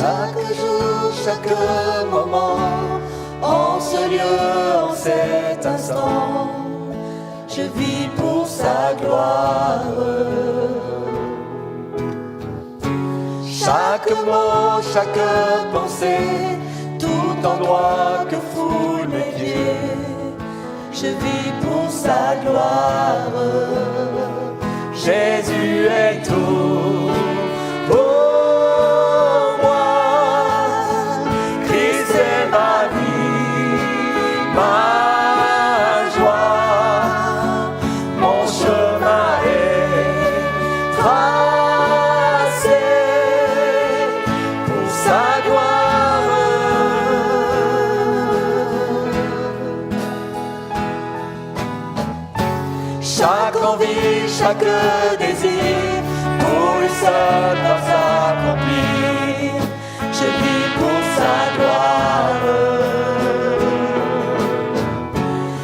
Chaque jour, chaque moment, en ce lieu, en cet instant, je vis pour sa gloire. Chaque mot, chaque pensée, tout endroit que foulent mes pieds, je vis pour sa gloire. Jésus est tout pour moi, Christ est ma vie, ma joie, mon chemin est tracé pour sa gloire. Chaque envie, chaque désir, pour lui seul doit s'accomplir. Je vis pour sa gloire.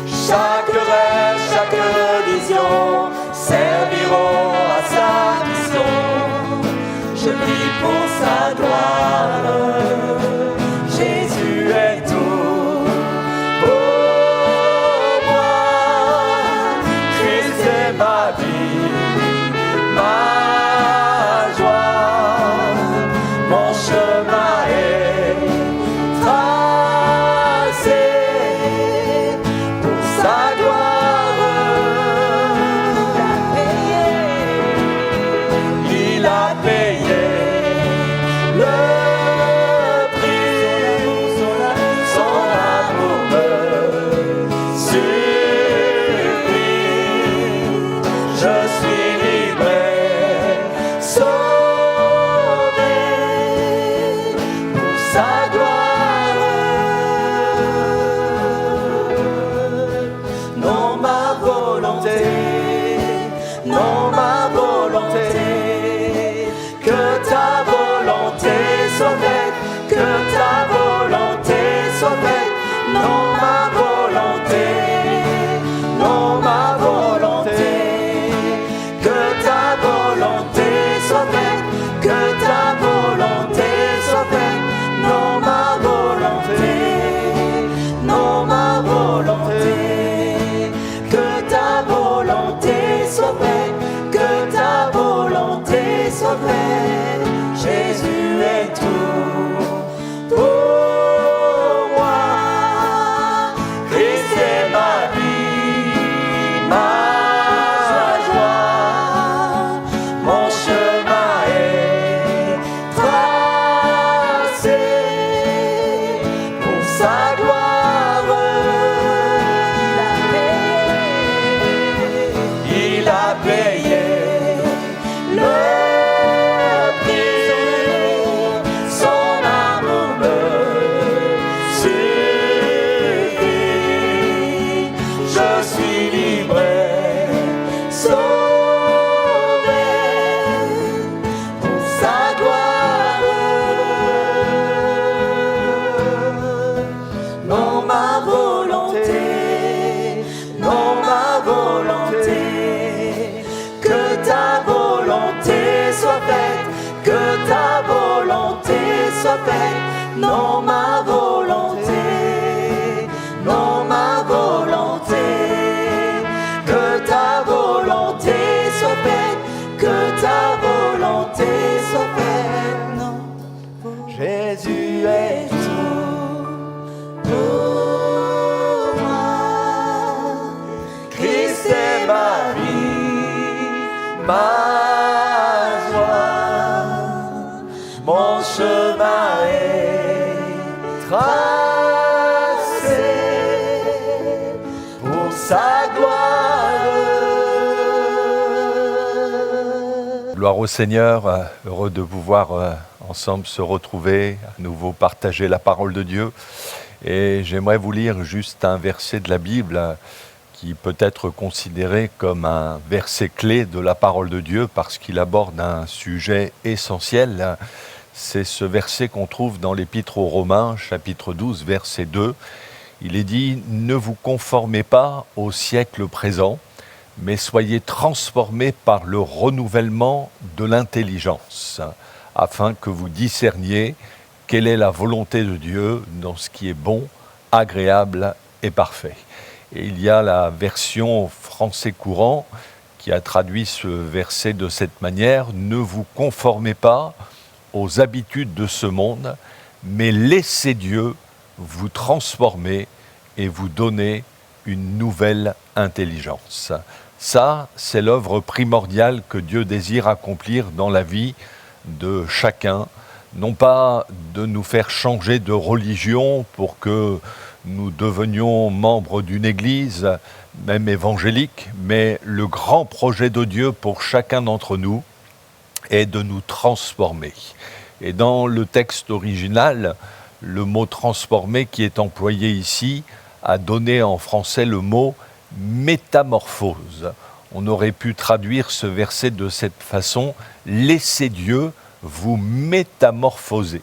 Chaque rêve, chaque vision serviront à sa mission. Je vis pour sa gloire. Jésus est tout pour moi. Christ est ma vie, ma joie, mon chemin est tracé pour sa gloire. Il a payé le prix, son amour me suffit. Je suis libre, sauvé pour sa gloire. Non ma volonté, non ma volonté, que ta volonté soit faite, que ta volonté soit faite. Non ma volonté, non ma volonté, que ta volonté soit faite, que ta volonté soit faite. Non ma volonté, non ma volonté, que ta volonté soit faite, que ta volonté soit faite. Jésus est tout pour moi, Christ est ma vie, ma joie, mon chemin est tracé pour sa gloire. Il a payé le prix, son amour me suffit. Je suis libre, sauvé pour sa gloire. Non ma volonté, non ma volonté, que ta volonté soit faite, que ta volonté soit faite. Non ma volonté, non ma volonté, que ta volonté soit faite, que ta volonté soit faite. Non, Jésus est tout pour moi, Christ est ma vie, ma joie, mon chemin est tracé pour sa gloire. Gloire au Seigneur, heureux de pouvoir ensemble se retrouver, à nouveau partager la parole de Dieu. Et j'aimerais vous lire juste un verset de la Bible qui peut être considéré comme un verset clé de la parole de Dieu parce qu'il aborde un sujet essentiel. C'est ce verset qu'on trouve dans l'Épître aux Romains, chapitre 12, verset 2. Il est dit « Ne vous conformez pas au siècle présent, mais soyez transformés par le renouvellement de l'intelligence, afin que vous discerniez quelle est la volonté de Dieu dans ce qui est bon, agréable et parfait. Et il y a la version français courant qui a traduit ce verset de cette manière: ne vous conformez pas aux habitudes de ce monde, mais laissez Dieu vous transformer et vous donner une nouvelle intelligence. Ça, c'est l'œuvre primordiale que Dieu désire accomplir dans la vie de chacun, non pas de nous faire changer de religion pour que nous devenions membres d'une église, même évangélique, mais le grand projet de Dieu pour chacun d'entre nous est de nous transformer. Et dans le texte original, le mot transformer qui est employé ici a donné en français le mot métamorphose. On aurait pu traduire ce verset de cette façon: laissez Dieu vous métamorphoser.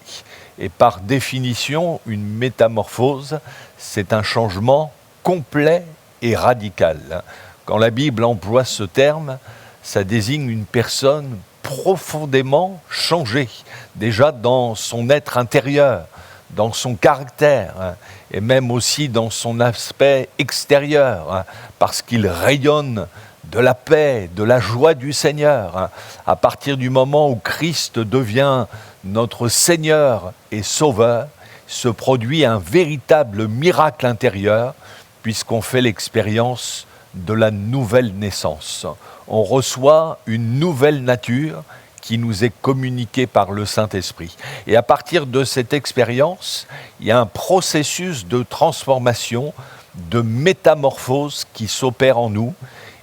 Et par définition, une métamorphose, c'est un changement complet et radical. Quand la Bible emploie ce terme, ça désigne une personne profondément changée, déjà dans son être intérieur, dans son caractère, et même aussi dans son aspect extérieur, parce qu'il rayonne de la paix, de la joie du Seigneur. À partir du moment où Christ devient notre Seigneur et Sauveur, se produit un véritable miracle intérieur, puisqu'on fait l'expérience de la nouvelle naissance. On reçoit une nouvelle nature qui nous est communiquée par le Saint-Esprit. Et à partir de cette expérience, il y a un processus de transformation, de métamorphose qui s'opère en nous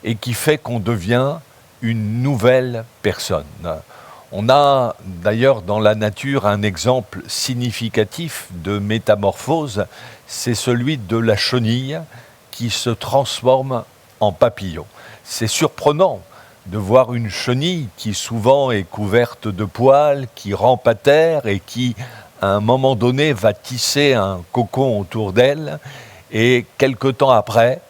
et qui fait qu'on devient une nouvelle personne. On a d'ailleurs dans la nature un exemple significatif de métamorphose, c'est celui de la chenille qui se transforme en papillon. C'est surprenant de voir une chenille qui souvent est couverte de poils, qui rampe à terre et qui, à un moment donné, va tisser un cocon autour d'elle. Et quelque temps après,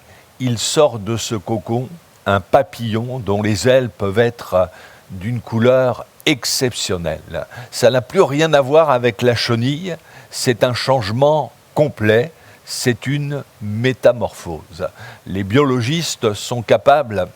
il sort de ce cocon un papillon dont les ailes peuvent être d'une couleur exceptionnelle. Ça n'a plus rien à voir avec la chenille, c'est un changement complet, c'est une métamorphose. Les biologistes sont capables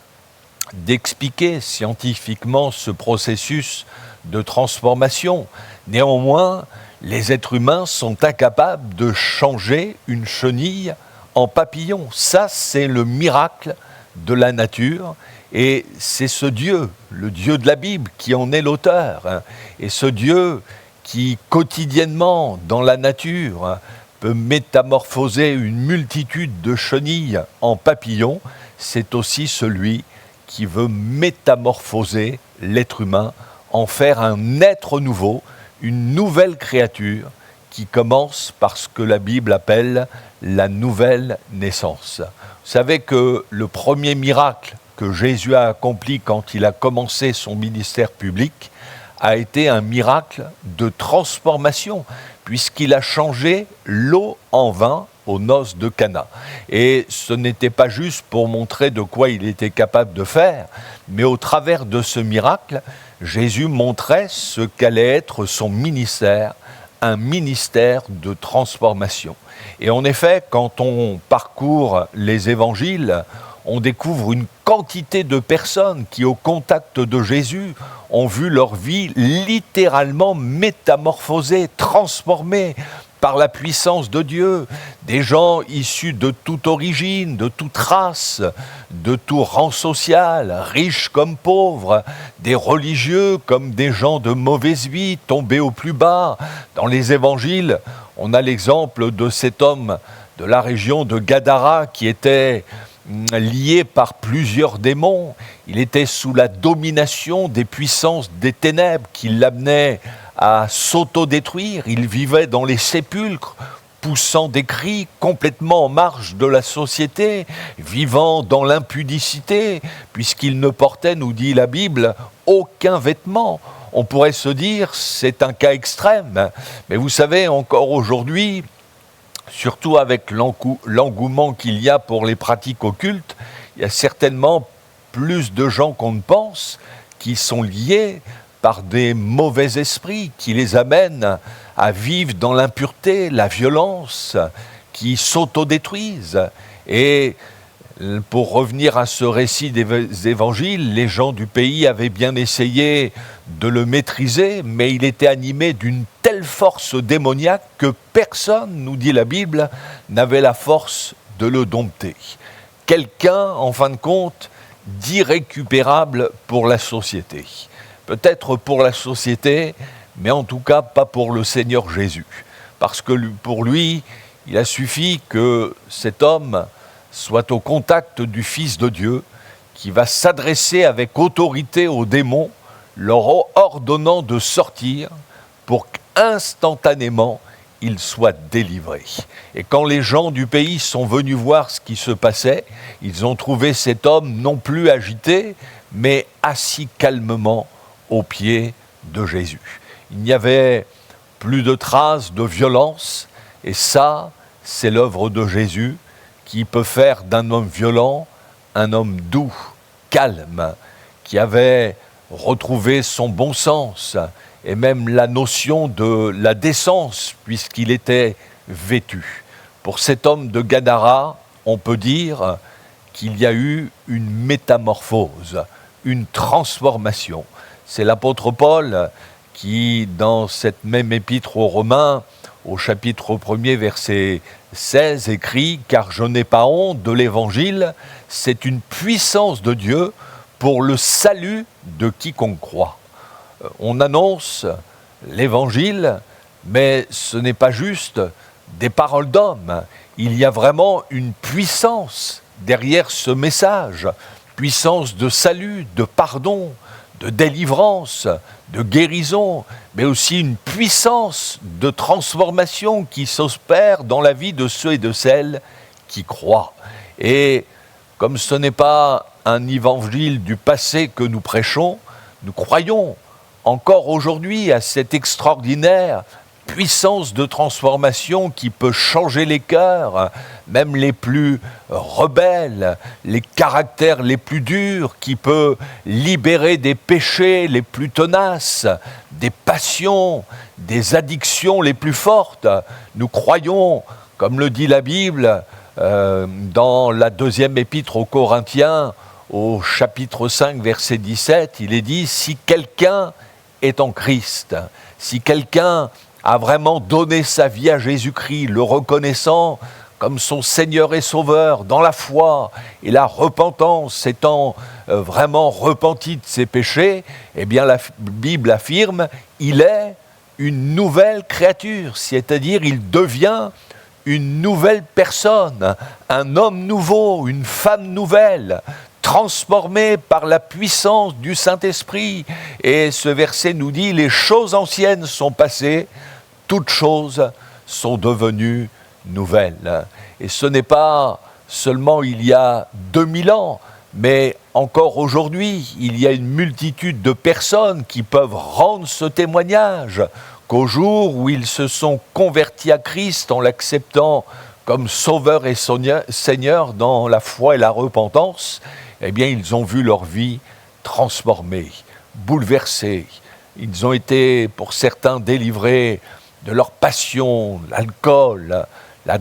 d'expliquer scientifiquement ce processus de transformation. Néanmoins, les êtres humains sont incapables de changer une chenille en papillon. Ça, c'est le miracle de la nature, et c'est ce Dieu, le Dieu de la Bible, qui en est l'auteur. Et ce Dieu qui, quotidiennement, dans la nature, peut métamorphoser une multitude de chenilles en papillons, c'est aussi celui qui veut métamorphoser l'être humain, en faire un être nouveau, une nouvelle créature qui commence par ce que la Bible appelle la nouvelle naissance. Vous savez que le premier miracle que Jésus a accompli quand il a commencé son ministère public a été un miracle de transformation, puisqu'il a changé l'eau en vin aux noces de Cana. Et ce n'était pas juste pour montrer de quoi il était capable de faire, mais au travers de ce miracle, Jésus montrait ce qu'allait être son ministère, un ministère de transformation. Et en effet, quand on parcourt les évangiles, on découvre une quantité de personnes qui, au contact de Jésus, ont vu leur vie littéralement métamorphosée, transformée par la puissance de Dieu. Des gens issus de toute origine, de toute race, de tout rang social, riches comme pauvres, des religieux comme des gens de mauvaise vie, tombés au plus bas. Dans les évangiles, on a l'exemple de cet homme de la région de Gadara qui était lié par plusieurs démons. Il était sous la domination des puissances des ténèbres qui l'amenaient à s'autodétruire. Il vivait dans les sépulcres, poussant des cris, complètement en marge de la société, vivant dans l'impudicité, puisqu'il ne portait, nous dit la Bible, aucun vêtement. On pourrait se dire, c'est un cas extrême. Mais vous savez, encore aujourd'hui, surtout avec l'engouement qu'il y a pour les pratiques occultes, il y a certainement plus de gens qu'on ne pense qui sont liés par des mauvais esprits qui les amènent à vivre dans l'impureté, la violence, qui s'autodétruisent. Et pour revenir à ce récit des évangiles, les gens du pays avaient bien essayé de le maîtriser, mais il était animé d'une telle force démoniaque que personne, nous dit la Bible, n'avait la force de le dompter. Quelqu'un, en fin de compte, d'irrécupérable pour la société. Peut-être pour la société, mais en tout cas pas pour le Seigneur Jésus. Parce que pour lui, il a suffi que cet homme soit au contact du Fils de Dieu, qui va s'adresser avec autorité aux démons, leur ordonnant de sortir pour qu'instantanément ils soient délivrés. Et quand les gens du pays sont venus voir ce qui se passait, ils ont trouvé cet homme non plus agité, mais assis calmement aux pieds de Jésus. Il n'y avait plus de traces de violence, et ça, c'est l'œuvre de Jésus, qui peut faire d'un homme violent un homme doux, calme, qui avait retrouvé son bon sens et même la notion de la décence puisqu'il était vêtu. Pour cet homme de Gadara, on peut dire qu'il y a eu une métamorphose, une transformation. C'est l'apôtre Paul qui, dans cette même épître aux Romains, au chapitre 1er, verset 16, écrit « Car je n'ai pas honte de l'Évangile, c'est une puissance de Dieu pour le salut de quiconque croit. » On annonce l'Évangile, mais ce n'est pas juste des paroles d'hommes. Il y a vraiment une puissance derrière ce message, puissance de salut, de pardon, de délivrance, de guérison, mais aussi une puissance de transformation qui s'opère dans la vie de ceux et de celles qui croient. Et comme ce n'est pas un évangile du passé que nous prêchons, nous croyons encore aujourd'hui à cette extraordinaire puissance de transformation qui peut changer les cœurs, même les plus rebelles, les caractères les plus durs, qui peut libérer des péchés les plus tenaces, des passions, des addictions les plus fortes. Nous croyons, comme le dit la Bible, dans la deuxième épître aux Corinthiens, au chapitre 5, verset 17, il est dit « Si quelqu'un est en Christ, si quelqu'un a vraiment donné sa vie à Jésus-Christ, le reconnaissant comme son Seigneur et Sauveur, dans la foi et la repentance, s'étant vraiment repenti de ses péchés, eh bien la Bible affirme, il est une nouvelle créature, c'est-à-dire il devient une nouvelle personne, un homme nouveau, une femme nouvelle, transformé par la puissance du Saint-Esprit. Et ce verset nous dit, les choses anciennes sont passées, toutes choses sont devenues nouvelles. Et ce n'est pas seulement il y a 2000 ans, mais encore aujourd'hui, il y a une multitude de personnes qui peuvent rendre ce témoignage, qu'au jour où ils se sont convertis à Christ en l'acceptant comme Sauveur et Seigneur dans la foi et la repentance, eh bien ils ont vu leur vie transformée, bouleversée. Ils ont été, pour certains, délivrés de leur passion, l'alcool, la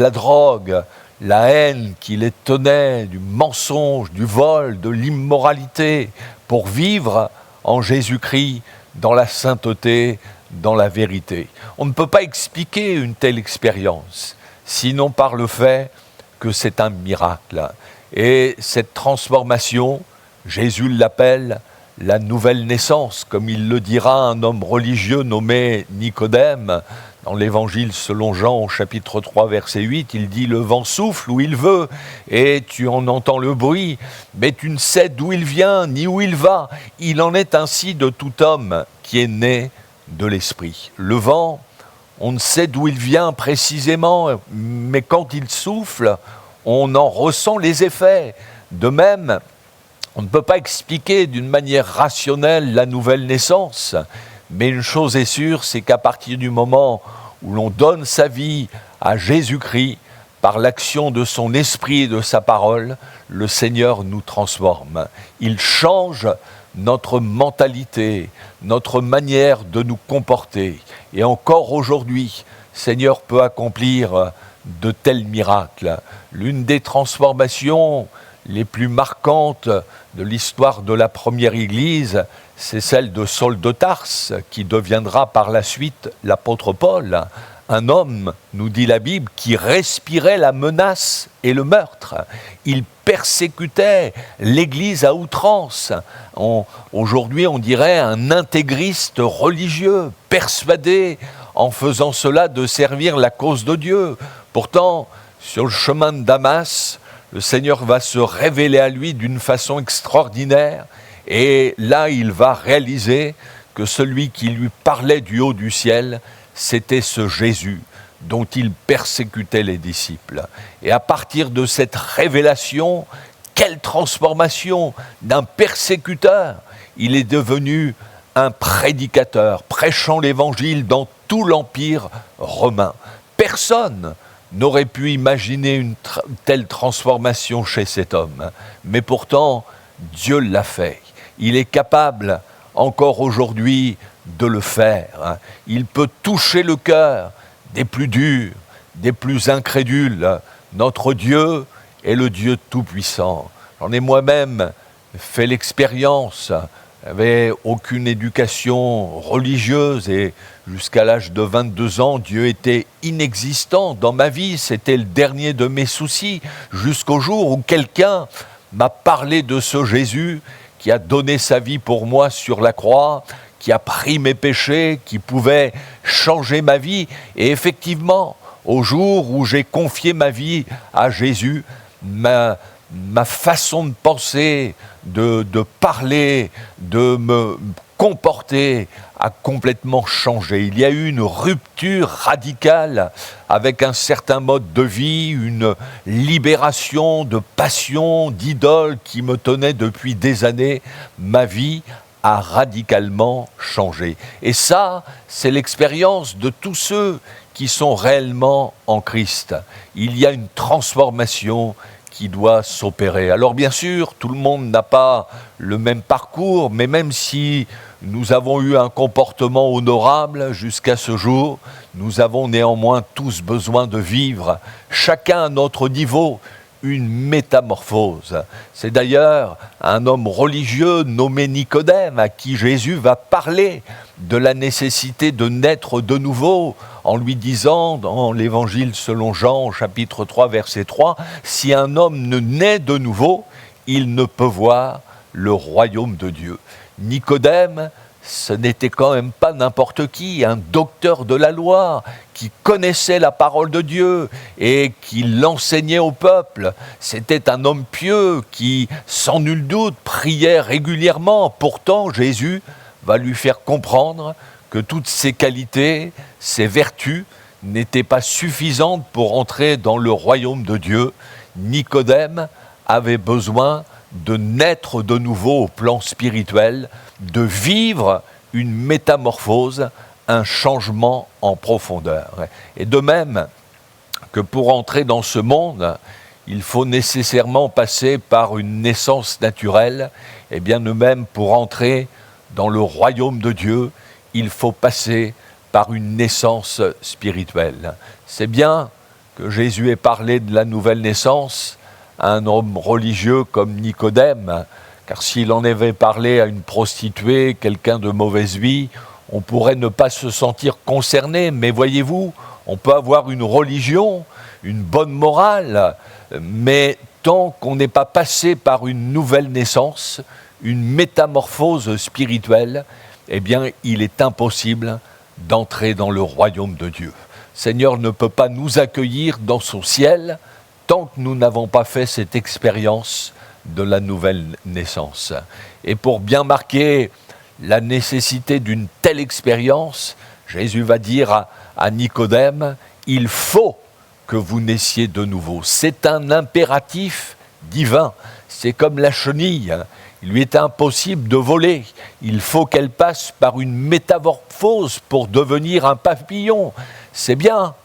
drogue, la haine qui les tenait, du mensonge, du vol, de l'immoralité, pour vivre en Jésus-Christ dans la sainteté, dans la vérité. On ne peut pas expliquer une telle expérience, sinon par le fait que c'est un miracle. Et cette transformation, Jésus l'appelle la nouvelle naissance, comme il le dira à un homme religieux nommé Nicodème. Dans l'Évangile selon Jean, au chapitre 3, verset 8, il dit « Le vent souffle où il veut, et tu en entends le bruit, mais tu ne sais d'où il vient, ni où il va. Il en est ainsi de tout homme qui est né de l'Esprit. » Le vent, on ne sait d'où il vient précisément, mais quand il souffle, on en ressent les effets. De même, on ne peut pas expliquer d'une manière rationnelle la nouvelle naissance, mais une chose est sûre, c'est qu'à partir du moment où l'on donne sa vie à Jésus-Christ, par l'action de son esprit et de sa parole, le Seigneur nous transforme. Il change notre mentalité, notre manière de nous comporter. Et encore aujourd'hui, Seigneur peut accomplir de tels miracles. L'une des transformations les plus marquantes de l'histoire de la première Église, c'est celle de Saul de Tarse, qui deviendra par la suite l'apôtre Paul. Un homme, nous dit la Bible, qui respirait la menace et le meurtre. Il persécutait l'Église à outrance. Aujourd'hui, on dirait un intégriste religieux, persuadé, en faisant cela, de servir la cause de Dieu. Pourtant, sur le chemin de Damas, le Seigneur va se révéler à lui d'une façon extraordinaire. Et là, il va réaliser que celui qui lui parlait du haut du ciel, c'était ce Jésus dont il persécutait les disciples. Et à partir de cette révélation, quelle transformation d'un persécuteur! Il est devenu un prédicateur, prêchant l'Évangile dans tout l'Empire romain. Personne n'aurait pu imaginer une telle transformation chez cet homme. Mais pourtant, Dieu l'a fait. Il est capable, encore aujourd'hui, de le faire. Il peut toucher le cœur des plus durs, des plus incrédules. Notre Dieu est le Dieu tout-puissant. J'en ai moi-même fait l'expérience. Je n'avais aucune éducation religieuse et jusqu'à l'âge de 22 ans, Dieu était inexistant dans ma vie. C'était le dernier de mes soucis jusqu'au jour où quelqu'un m'a parlé de ce Jésus qui a donné sa vie pour moi sur la croix, qui a pris mes péchés, qui pouvait changer ma vie. Et effectivement, au jour où j'ai confié ma vie à Jésus, ma façon de penser, de parler, de me comporter a complètement changé. Il y a eu une rupture radicale avec un certain mode de vie, une libération de passion, d'idoles qui me tenaient depuis des années. Ma vie a radicalement changé. Et ça, c'est l'expérience de tous ceux qui sont réellement en Christ. Il y a une transformation qui doit s'opérer. Alors bien sûr, tout le monde n'a pas le même parcours, mais même si nous avons eu un comportement honorable jusqu'à ce jour, nous avons néanmoins tous besoin de vivre, chacun à notre niveau, une métamorphose. C'est d'ailleurs un homme religieux nommé Nicodème à qui Jésus va parler de la nécessité de naître de nouveau en lui disant dans l'Évangile selon Jean, chapitre 3, verset 3, « Si un homme ne naît de nouveau, il ne peut voir le royaume de Dieu. » Nicodème, ce n'était quand même pas n'importe qui, un docteur de la loi qui connaissait la parole de Dieu et qui l'enseignait au peuple. C'était un homme pieux qui, sans nul doute, priait régulièrement. Pourtant, Jésus va lui faire comprendre que toutes ses qualités, ses vertus n'étaient pas suffisantes pour entrer dans le royaume de Dieu. Nicodème avait besoin de naître de nouveau au plan spirituel, de vivre une métamorphose, un changement en profondeur. Et de même que pour entrer dans ce monde, il faut nécessairement passer par une naissance naturelle, et bien de même pour entrer dans le royaume de Dieu, il faut passer par une naissance spirituelle. C'est bien que Jésus ait parlé de la nouvelle naissance à un homme religieux comme Nicodème, car s'il en avait parlé à une prostituée, quelqu'un de mauvaise vie, on pourrait ne pas se sentir concerné. Mais voyez-vous, on peut avoir une religion, une bonne morale, mais tant qu'on n'est pas passé par une nouvelle naissance, une métamorphose spirituelle, eh bien, il est impossible d'entrer dans le royaume de Dieu. Le Seigneur ne peut pas nous accueillir dans son ciel tant que nous n'avons pas fait cette expérience de la nouvelle naissance. Et pour bien marquer la nécessité d'une telle expérience, Jésus va dire à Nicodème, « Il faut que vous naissiez de nouveau. » C'est un impératif divin. C'est comme la chenille. Il lui est impossible de voler. Il faut qu'elle passe par une métamorphose pour devenir un papillon. C'est bien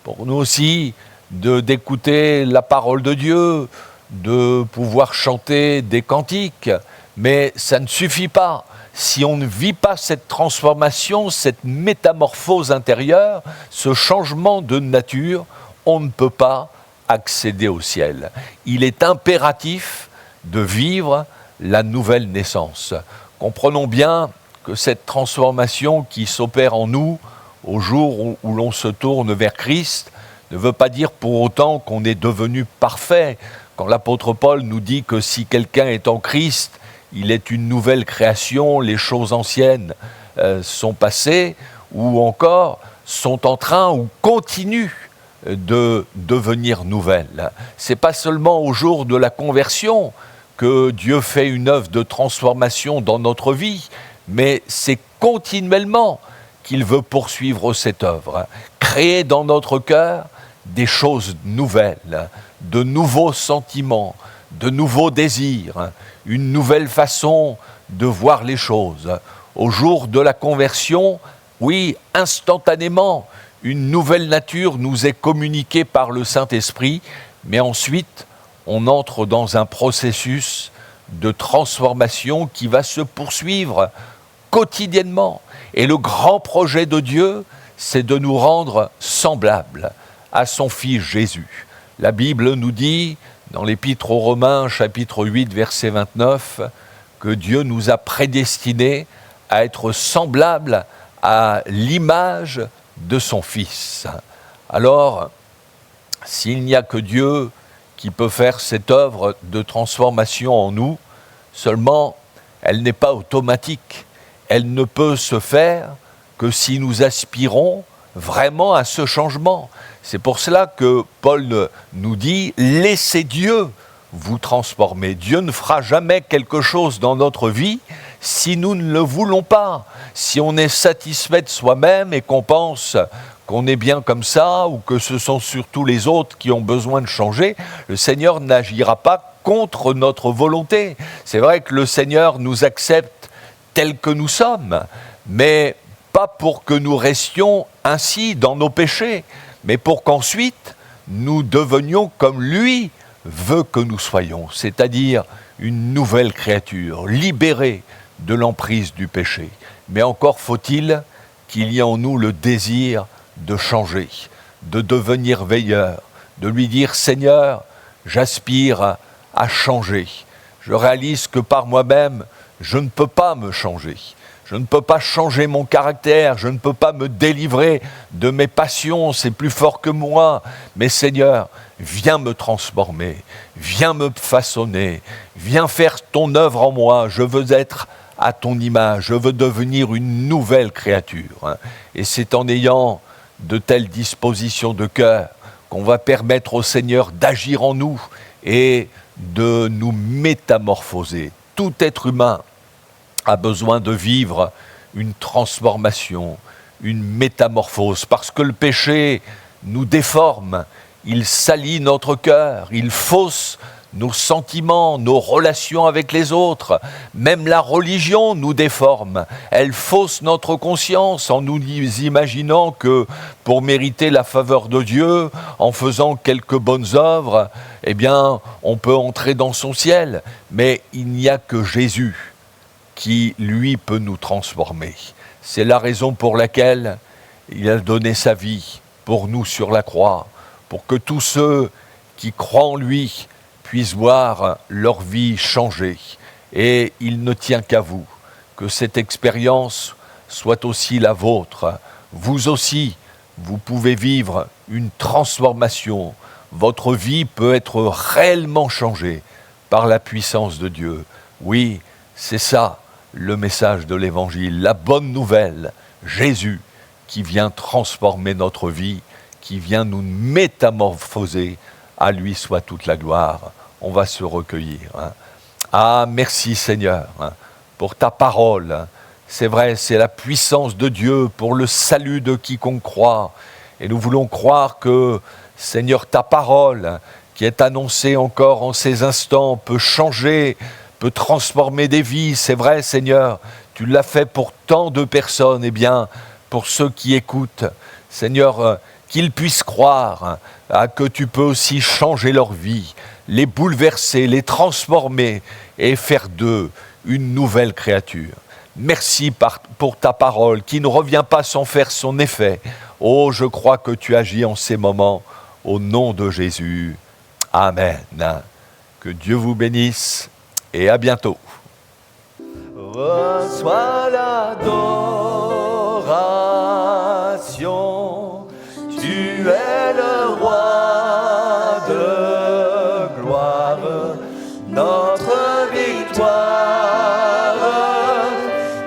pour nous aussi d'écouter la parole de Dieu, de pouvoir chanter des cantiques, Mais ça ne suffit pas. Si on ne vit pas cette transformation, cette métamorphose intérieure, ce changement de nature, on ne peut pas accéder au ciel. Il est impératif de vivre la nouvelle naissance. Comprenons bien que cette transformation qui s'opère en nous au jour où l'on se tourne vers Christ ne veut pas dire pour autant qu'on est devenu parfait. Quand l'apôtre Paul nous dit que si quelqu'un est en Christ, il est une nouvelle création, les choses anciennes sont passées, ou encore sont en train ou continuent de devenir nouvelles. C'est pas seulement au jour de la conversion que Dieu fait une œuvre de transformation dans notre vie, mais c'est continuellement qu'il veut poursuivre cette œuvre, créer dans notre cœur des choses nouvelles, de nouveaux sentiments, de nouveaux désirs, une nouvelle façon de voir les choses. Au jour de la conversion, oui, instantanément, une nouvelle nature nous est communiquée par le Saint-Esprit, mais ensuite, on entre dans un processus de transformation qui va se poursuivre quotidiennement. Et le grand projet de Dieu, c'est de nous rendre semblables à son Fils Jésus. La Bible nous dit, dans l'Épître aux Romains, chapitre 8, verset 29, que Dieu nous a prédestinés à être semblables à l'image de son Fils. Alors, s'il n'y a que Dieu qui peut faire cette œuvre de transformation en nous, seulement elle n'est pas automatique. Elle ne peut se faire que si nous aspirons vraiment à ce changement. C'est pour cela que Paul nous dit « Laissez Dieu vous transformer ». Dieu ne fera jamais quelque chose dans notre vie si nous ne le voulons pas. Si on est satisfait de soi-même et qu'on pense qu'on est bien comme ça, ou que ce sont surtout les autres qui ont besoin de changer, le Seigneur n'agira pas contre notre volonté. C'est vrai que le Seigneur nous accepte tels que nous sommes, mais pas pour que nous restions ainsi dans nos péchés, mais pour qu'ensuite nous devenions comme lui veut que nous soyons, c'est-à-dire une nouvelle créature, libérée de l'emprise du péché. Mais encore faut-il qu'il y ait en nous le désir de changer, de devenir veilleur, de lui dire « Seigneur, j'aspire à changer. Je réalise que par moi-même, je ne peux pas me changer. Je ne peux pas changer mon caractère, je ne peux pas me délivrer de mes passions, c'est plus fort que moi. Mais Seigneur, viens me transformer, viens me façonner, viens faire ton œuvre en moi. Je veux être à ton image, je veux devenir une nouvelle créature. » Et c'est en ayant de telles dispositions de cœur qu'on va permettre au Seigneur d'agir en nous et de nous métamorphoser. Tout être humain a besoin de vivre une transformation, une métamorphose, parce que le péché nous déforme, il salit notre cœur, il fausse nos sentiments, nos relations avec les autres. Même la religion nous déforme, elle fausse notre conscience en nous imaginant que pour mériter la faveur de Dieu, en faisant quelques bonnes œuvres, eh bien, on peut entrer dans son ciel. Mais il n'y a que Jésus qui, lui, peut nous transformer. C'est la raison pour laquelle il a donné sa vie pour nous sur la croix, pour que tous ceux qui croient en lui puissent voir leur vie changer. Et il ne tient qu'à vous que cette expérience soit aussi la vôtre. Vous aussi, vous pouvez vivre une transformation. Votre vie peut être réellement changée par la puissance de Dieu. Oui, c'est ça le message de l'Évangile, la bonne nouvelle, Jésus qui vient transformer notre vie, qui vient nous métamorphoser. À lui soit toute la gloire. On va se recueillir. Ah, merci Seigneur pour ta parole. C'est vrai, c'est la puissance de Dieu pour le salut de quiconque croit. Et nous voulons croire que, Seigneur, ta parole, qui est annoncée encore en ces instants, peut changer, peut transformer des vies. C'est vrai, Seigneur, tu l'as fait pour tant de personnes. Eh bien, pour ceux qui écoutent, Seigneur, qu'ils puissent croire que tu peux aussi changer leur vie, les bouleverser, les transformer et faire d'eux une nouvelle créature. Merci pour ta parole qui ne revient pas sans faire son effet. Oh, je crois que tu agis en ces moments au nom de Jésus. Amen. Que Dieu vous bénisse et à bientôt. Reçois l'adoration, tu es le roi de gloire, notre victoire.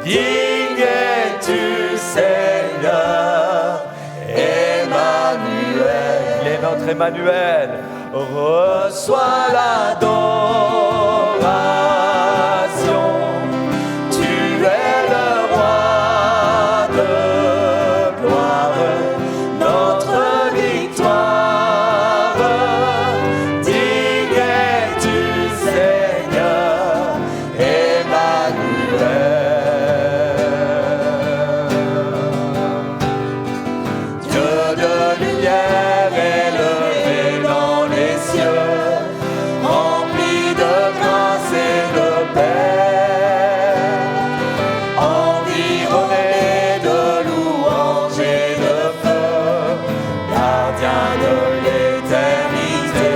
Digne es-tu, Seigneur, Emmanuel. Il est notre Emmanuel. Reçois l'adoration, tu es le roi de gloire, notre victoire. Digne es-tu, Seigneur, Emmanuel. Dieu de lumière élevé dans les cieux, rempli de grâce et de paix, environné de louanges et de feu, gardien de l'éternité.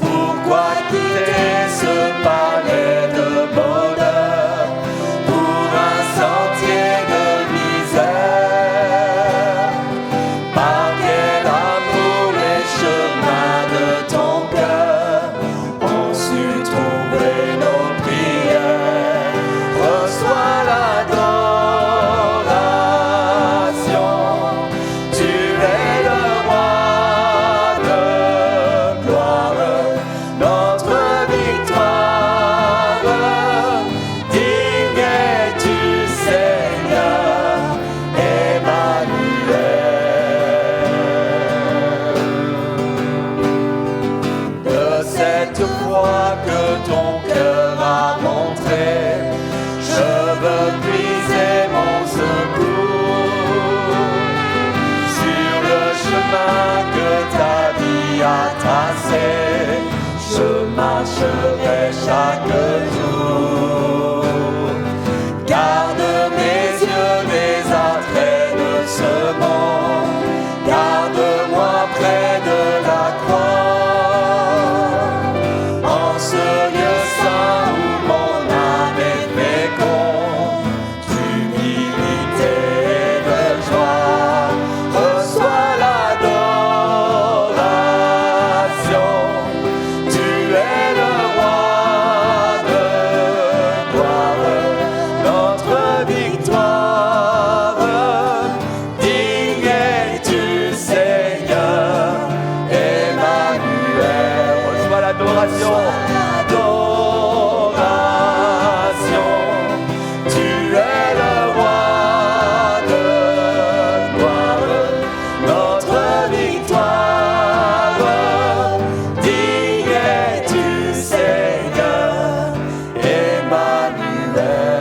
Pourquoi quitter ce palais de bonheur pour un sentier de misère? Par quel amour les chemins de ton cœur ont su trouver nos prières. Reçois l'adoration, tu es le roi de gloire, notre victoire. Digne es-tu, Seigneur, Emmanuel. De cette foi que ton cœur a montrée, je veux puiser mon secours sur le chemin que ta vie a tracé. Je marcherai chaque jour. Garde mes yeux des attraits de ce monde, garde-moi près de la croix, en ce lieu saint où mon âme est féconde, d'humilité et de joie. Reçois l'adoration, tu es le roi de gloire, notre victoire. Digne es-tu, Seigneur, Emmanuel. Reçois l'adoration. Tu es le roi de gloire, notre victoire. Digne es-tu, Seigneur, Emmanuel.